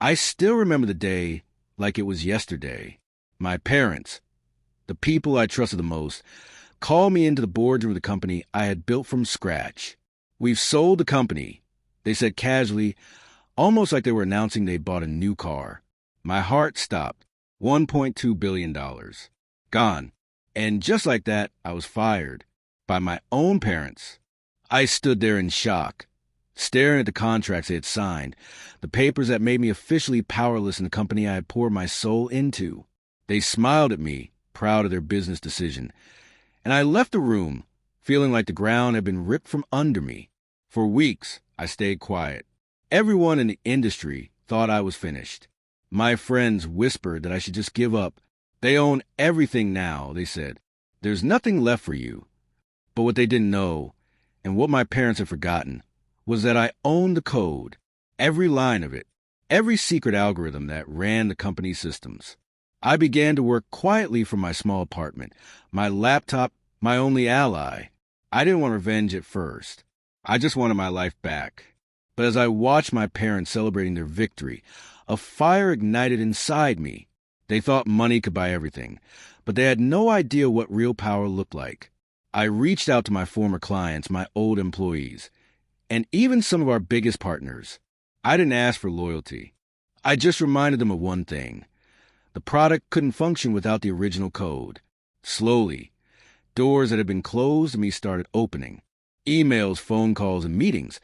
I still remember the day like it was yesterday. My parents, the people I trusted the most, called me into the boardroom of the company I had built from scratch. "We've sold the company," they said casually, almost like they were announcing they bought a new car. My heart stopped. $1.2 billion. Gone. And just like that, I was fired. By my own parents. I stood there in shock, staring at the contracts they had signed, the papers that made me officially powerless in the company I had poured my soul into. They smiled at me, proud of their business decision. And I left the room, feeling like the ground had been ripped from under me. For weeks, I stayed quiet. Everyone in the industry thought I was finished. My friends whispered that I should just give up. "They own everything now," they said. "There's nothing left for you." But what they didn't know, and what my parents had forgotten, was that I owned the code, every line of it, every secret algorithm that ran the company's systems. I began to work quietly from my small apartment, my laptop my only ally. I didn't want revenge at first. I just wanted my life back. But as I watched my parents celebrating their victory, a fire ignited inside me. They thought money could buy everything, but they had no idea what real power looked like. I reached out to my former clients, my old employees, and even some of our biggest partners. I didn't ask for loyalty. I just reminded them of one thing. The product couldn't function without the original code. Slowly, doors that had been closed to me started opening. Emails, phone calls, and meetings.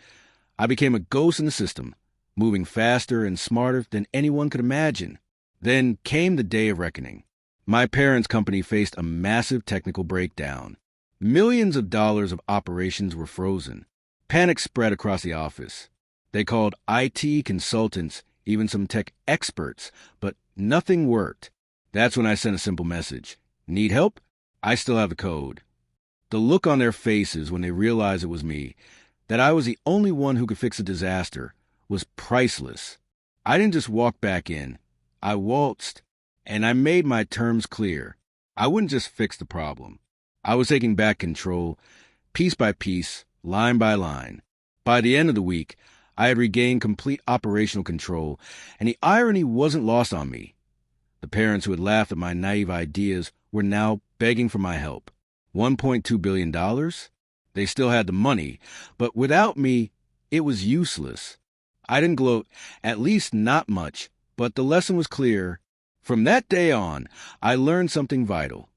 I became a ghost in the system, moving faster and smarter than anyone could imagine. Then came the day of reckoning. My parents' company faced a massive technical breakdown. Millions of dollars of operations were frozen. Panic spread across the office. They called IT consultants, even some tech experts, but nothing worked. That's when I sent a simple message. "Need help? I still have the code." The look on their faces when they realized it was me, that I was the only one who could fix a disaster, was priceless. I didn't just walk back in. I waltzed, and I made my terms clear. I wouldn't just fix the problem. I was taking back control, piece by piece, line by line. By the end of the week, I had regained complete operational control, and the irony wasn't lost on me. The parents who had laughed at my naive ideas were now begging for my help. $1.2 billion? They still had the money, but without me, it was useless. I didn't gloat, at least not much, but the lesson was clear. From that day on, I learned something vital.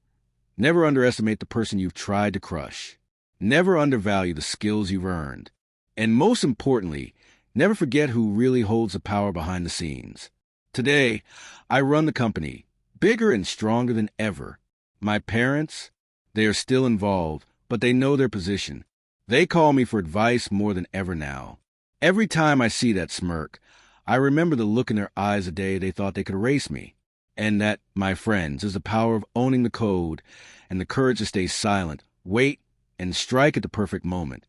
Never underestimate the person you've tried to crush. Never undervalue the skills you've earned. And most importantly, never forget who really holds the power behind the scenes. Today, I run the company, bigger and stronger than ever. My parents, they are still involved, but they know their position. They call me for advice more than ever now. Every time I see that smirk, I remember the look in their eyes the day they thought they could erase me. And that, my friends, is the power of owning the code and the courage to stay silent, wait, and strike at the perfect moment.